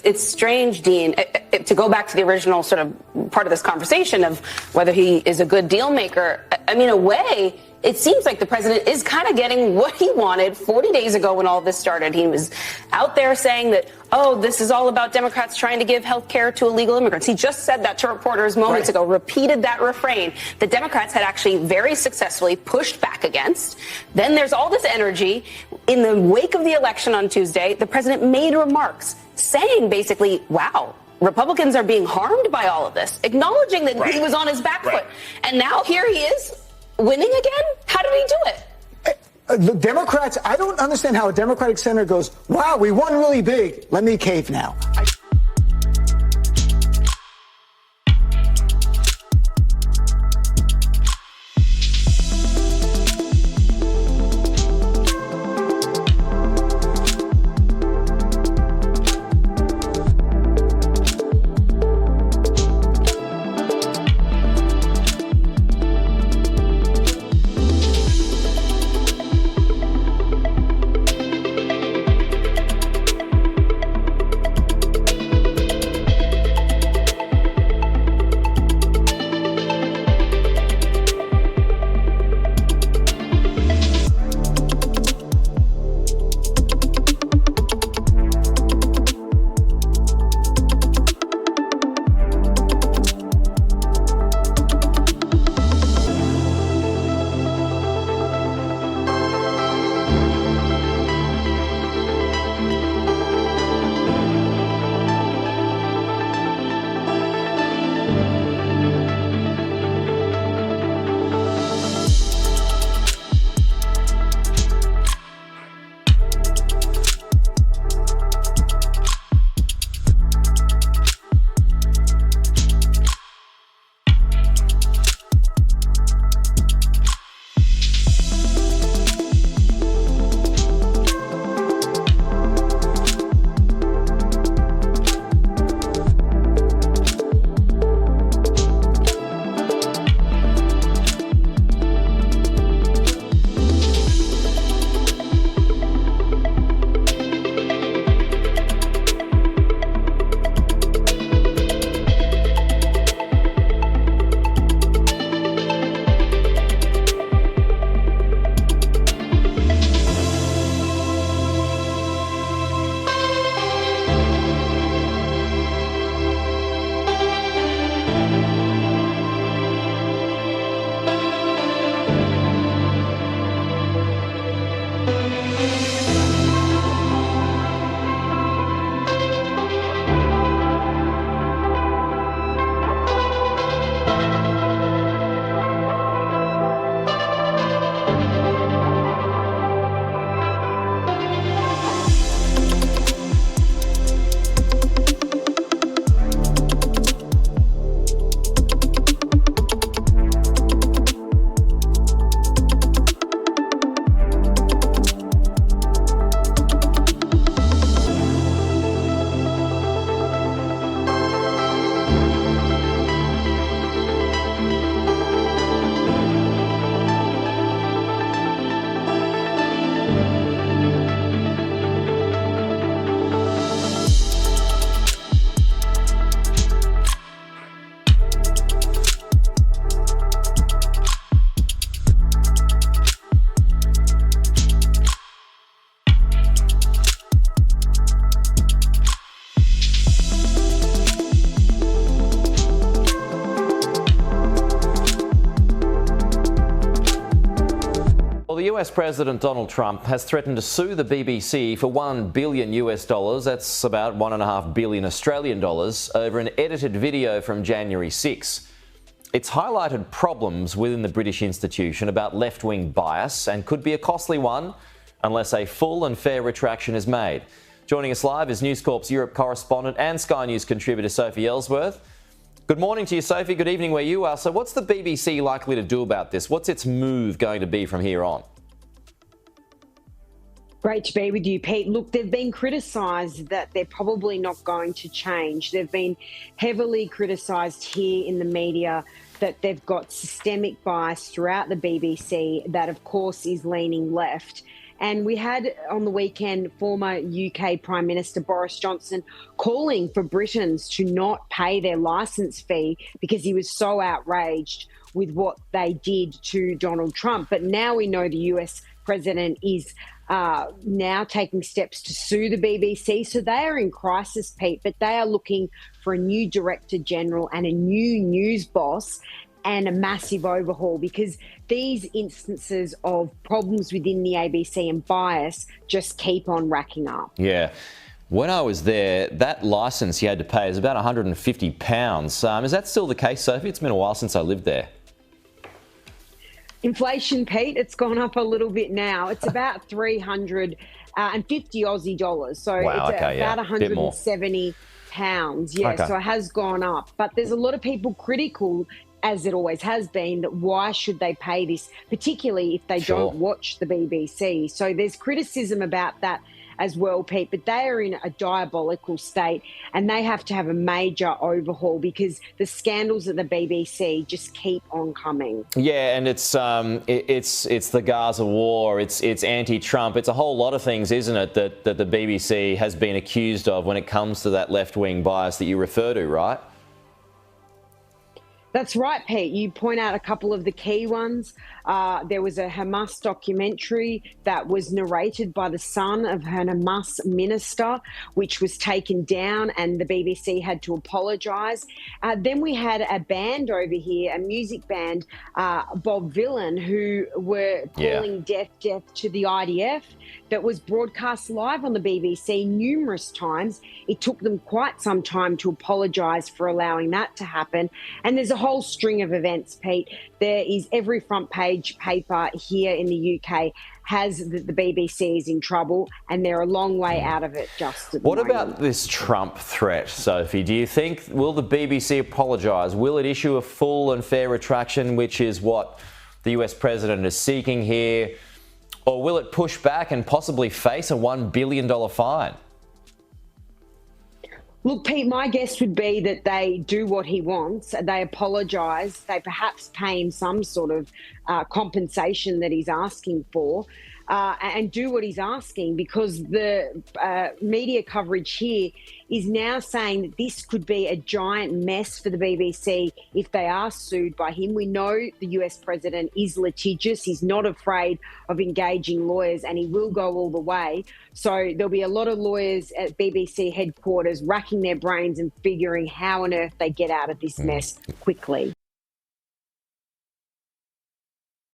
It's strange, Dean, to go back to the original sort of part of this conversation of whether he is a good deal maker. I mean, in a way, it seems like the president is kind of getting what he wanted 40 days ago when all this started. He was out there saying that, oh, this is all about Democrats trying to give health care to illegal immigrants. He just said that to reporters moments ago, repeated that refrain that Democrats had actually very successfully pushed back against. Then there's all this energy. In the wake of the election on Tuesday, the president made remarks saying basically, wow, Republicans are being harmed by all of this, acknowledging that he was on his back foot. And now here he is winning again? How did he do it? The Democrats, I don't understand how a Democratic senator goes, wow, we won really big. Let me cave now. Well, the US President Donald Trump has threatened to sue the BBC for $1 billion US, that's about $1.5 billion Australian dollars, over an edited video from January 6. It's highlighted problems within the British institution about left-wing bias and could be a costly one unless a full and fair retraction is made. Joining us live is News Corp's Europe correspondent and Sky News contributor Sophie Ellsworth. Good morning to you, Sophie. Good evening where you are. So what's the BBC likely to do about this? What's its move going to be from here on? Great to be with you, Pete. Look, they've been criticised that they're probably not going to change. They've been heavily criticised here in the media that they've got systemic bias throughout the BBC that, of course, is leaning left. And we had on the weekend former UK Prime Minister Boris Johnson calling for Britons to not pay their licence fee because he was so outraged with what they did to Donald Trump. But now we know the US president is now taking steps to sue the BBC. So they are in crisis, Pete, but they are looking for a new director general and a new news boss and a massive overhaul, because these instances of problems within the ABC and bias just keep on racking up. Yeah. When I was there, that licence you had to pay is about £150. Is that still the case, Sophie? It's been a while since I lived there. Inflation, Pete, it's gone up a little bit now. It's about 350 Aussie dollars. So wow, it's okay, about yeah. 170 pounds. Yeah, Okay. so it has gone up. But there's a lot of people critical, as it always has been, that why should they pay this, particularly if they Sure. don't watch the BBC. So there's criticism about that as well, Pete, but they are in a diabolical state and they have to have a major overhaul because the scandals at the BBC just keep on coming. Yeah, and it's the Gaza war, it's anti-Trump, it's a whole lot of things, isn't it, that the BBC has been accused of when it comes to that left-wing bias that you refer to, right? That's right, Pete. You point out a couple of the key ones. There was a Hamas documentary that was narrated by the son of an Hamas minister, which was taken down and the BBC had to apologise. Then we had a band over here, a music band, Bob Vylan, who were calling death to the IDF, that was broadcast live on the BBC numerous times. It took them quite some time to apologise for allowing that to happen. And there's a whole string of events, Pete. There is every front page paper here in the UK has the BBC is in trouble, and they're a long way out of it just at the moment. What about this Trump threat, Sophie? Do you think, will the BBC apologise? Will it issue a full and fair retraction, which is what the US president is seeking here? Or will it push back and possibly face a $1 billion fine? Look, Pete, my guess would be that they do what he wants. They apologise. They perhaps pay him some sort of compensation that he's asking for, and do what he's asking, because the media coverage here is now saying that this could be a giant mess for the BBC if they are sued by him. We know the US president is litigious. He's not afraid of engaging lawyers, and he will go all the way. So there'll be a lot of lawyers at BBC headquarters racking their brains and figuring how on earth they get out of this mess quickly.